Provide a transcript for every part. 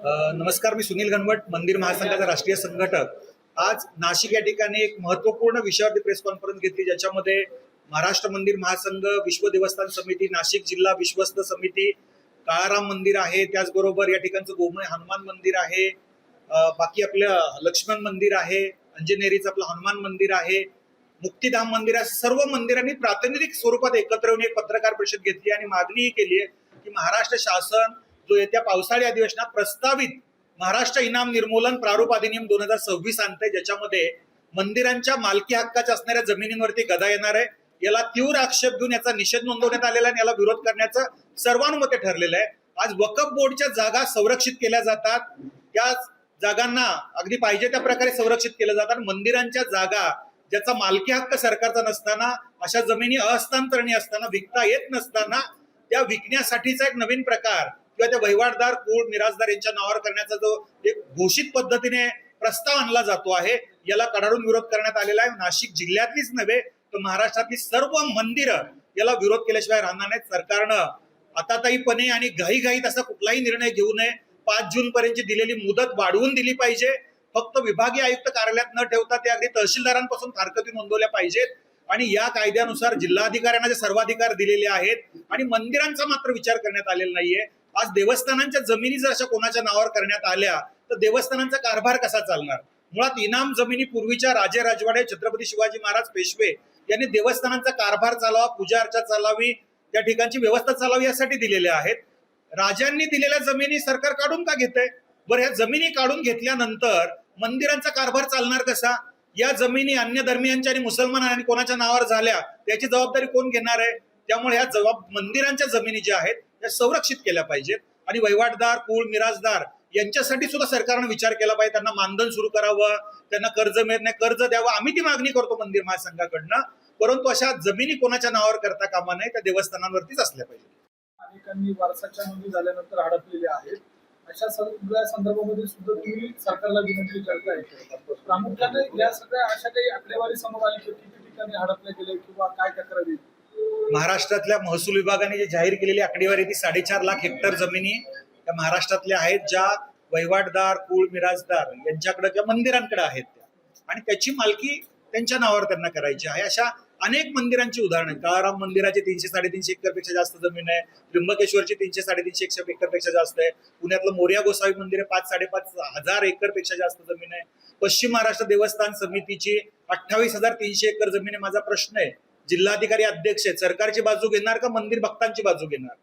नमस्कार, मी सुनील घनवट, मंदिर महासंघाचा राष्ट्रीय संघटक. आज नाशिक या ठिकाणी एक महत्त्वपूर्ण विषयावरती प्रेस कॉन्फरन्स घेतली, ज्याच्यामध्ये महाराष्ट्र मंदिर महासंघ, विश्व देवस्थान समिती, नाशिक जिल्हा विश्वस्त समिती, काळाराम मंदिर आहे, त्याचबरोबर या ठिकाणचं गोमय हनुमान मंदिर आहे, बाकी आपलं लक्ष्मण मंदिर आहे, अंजनेरीचं आपलं हनुमान मंदिर आहे, मुक्तिधाम मंदिर आहे, सर्व मंदिरांनी प्रातिनिधिक स्वरूपात एकत्र येऊन एक पत्रकार परिषद घेतली आणि मागणी ही केली आहे की महाराष्ट्र शासन जो येत्या पावसाळी अधिवेशनात प्रस्तावित महाराष्ट्र इनाम निर्मूलन प्रारूप अधिनियम 2026 आणतंय, ज्याच्यामध्ये मंदिरांच्या मालकी हक्काच्या असणाऱ्या जमिनींवरती गदा येणार आहे. याला तीव्र आक्षेप घेऊन याचा निषेध नोंदवण्यात आलेला आहे आणि याला विरोध करण्याचं सर्वानुमते ठरलेलं आहे. आज वक्फ बोर्डच्या जागा संरक्षित केल्या जातात, त्या जागांना अगदी पाहिजे त्या प्रकारे संरक्षित केल्या जातात. मंदिरांच्या जागा ज्याचा मालकी हक्क सरकारचा नसताना, अशा जमिनी अहस्तांतरणी असताना, विकता येत नसताना, त्या विकण्यासाठीचा एक नवीन प्रकार किंवा त्या वहिवाटदार, कुळ, मिराजदार यांच्या नावावर करण्याचा जो एक घोषित पद्धतीने प्रस्ताव आणला जातो आहे, याला कडाडून विरोध करण्यात आलेला आहे. नाशिक जिल्ह्यातलीच नव्हे तर महाराष्ट्रातली सर्व मंदिरं याला विरोध केल्याशिवाय राहणार नाहीत. सरकारनं आताताईपणे आणि घाईघाईत असा कुठलाही निर्णय घेऊ नये. 5 जून पर्यंतची दिलेली मुदत वाढवून दिली पाहिजे. फक्त विभागीय आयुक्त कार्यालयात न ठेवता ते अगदी तहसीलदारांपासून फारकती नोंदवल्या पाहिजेत आणि या कायद्यानुसार जिल्हाधिकाऱ्यांना जे सर्वाधिकार दिलेले आहेत आणि मंदिरांचा मात्र विचार करण्यात आलेला नाहीये. आज देवस्थानांच्या जमिनी जर अशा कोणाच्या नावावर करण्यात आल्या तर देवस्थानांचा कारभार कसा चालणार? मुळात इनाम जमिनी पूर्वीच्या राजे राजवाडे, छत्रपती शिवाजी महाराज, पेशवे यांनी देवस्थानांचा कारभार चालावा, पूजा अर्चा चालावी, त्या ठिकाणची व्यवस्था चालावी यासाठी दिलेल्या आहेत. राजांनी दिलेल्या जमिनी सरकार काढून का घेतंय? बरं, ह्या जमिनी काढून घेतल्यानंतर मंदिरांचा कारभार चालणार कसा? या जमिनी अन्य धर्मीयांच्या आणि मुसलमान आणि कोणाच्या नावावर झाल्या त्याची जबाबदारी कोण घेणार आहे? त्यामुळे ह्या मंदिरांच्या जमिनी ज्या आहेत त्या संरक्षित केल्या पाहिजेत आणि वहिवाटदार, कुळ, मिराजदार यांच्यासाठी सुद्धा सरकारने विचार केला पाहिजे. त्यांना मानधन सुरू करावं, त्यांना कर्ज मिळत नाही कर्ज द्यावं. आम्ही ती मागणी करतो मंदिर महासंघाकडनं, परंतु अशा जमिनी कोणाच्या नावावर करता कामा नये, त्या देवस्थानांवरतीच असल्या पाहिजे. अनेकांनी वारसाच्या नोंदी झाल्यानंतर हडपलेले आहेत. अशा सगळ्या संदर्भामध्ये सुद्धा तुम्ही सरकारला विनंती करताय. प्रामुख्याने या सगळ्या अशा काही आकडेवारी समोर आली की किती ठिकाणी हडपले गेले किंवा काय तक्रारी? महाराष्ट्रातल्या महसूल विभागाने जे जाहीर केलेली आकडेवारी ती 4.5 लाख हेक्टर जमिनी त्या महाराष्ट्रातल्या आहेत, ज्या वहिवाटदार, कुळ, मिराजदार यांच्याकडे किंवा मंदिरांकडे आहेत त्या, आणि त्याची मालकी त्यांच्या नावावर त्यांना करायची आहे. अशा अनेक मंदिरांची उदाहरणं आहेत. काळाराम मंदिराचे 300-350 एकर पेक्षा जास्त जमीन आहे. त्र्यंबकेश्वरची 300-350 एकर पेक्षा जास्त आहे. पुण्यातलं मोरया गोसावी मंदिर आहे, 5-5.5 हजार एकर पेक्षा जास्त जमीन आहे. पश्चिम महाराष्ट्र देवस्थान समितीची 28,300 एकर जमीन आहे. माझा प्रश्न आहे, जिल्हाधिकारी अध्यक्ष आहेत, सरकारची बाजू घेणार का मंदिर भक्तांची बाजू घेणार?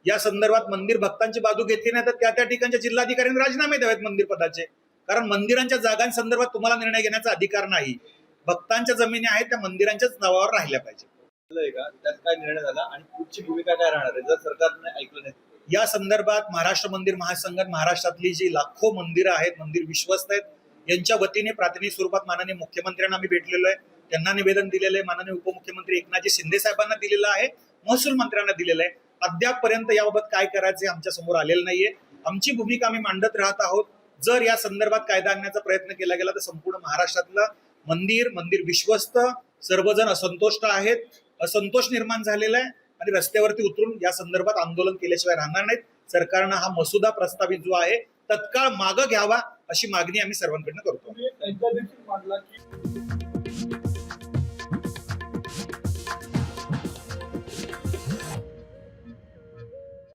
या संदर्भात मंदिर भक्तांची बाजू घेतली नाही तर त्या ठिकाणच्या जिल्हाधिकाऱ्यांनी राजीनामे द्यावेत मंदिर पदाचे, कारण मंदिरांच्या जागांसंदर्भात तुम्हाला निर्णय घेण्याचा अधिकार नाही. भक्तांच्या जमिनी आहेत त्या मंदिरांच्याच नावावर राहिल्या पाहिजे. त्यात काय निर्णय झाला आणि पुढची भूमिका काय राहणार आहे जर सरकारने ऐकलं नाही? या संदर्भात महाराष्ट्र मंदिर महासंघ, महाराष्ट्रातली जी लाखो मंदिरं आहेत, मंदिर विश्वस्त आहेत, यांच्या वतीने प्रातिनिधिक स्वरूपात माननीय मुख्यमंत्र्यांना आम्ही भेटलेलो आहे, त्यांना निवेदन दिलेलं आहे. माननीय उपमुख्यमंत्री एकनाथजी शिंदे साहेबांना दिलेलं आहे, महसूल मंत्र्यांना दिलेलं आहे. अद्यापपर्यंत याबाबत काय करायचे आमच्या समोर आलेलं नाहीये. आमची भूमिका आम्ही मांडत राहत आहोत. जर या संदर्भात कायदा आणण्याचा प्रयत्न केला गेला तर संपूर्ण महाराष्ट्रातलं मंदिर विश्वस्त सर्वजण असंतुष्ट आहेत, असंतोष निर्माण झालेला आहे आणि रस्त्यावरती उतरून या संदर्भात आंदोलन केल्याशिवाय राहणार नाहीत. सरकारनं हा मसुदा प्रस्तावित जो आहे तत्काळ मागं घ्यावा अशी मागणी आम्ही सर्वांकडनं करतो. एकदा देखील मांडला की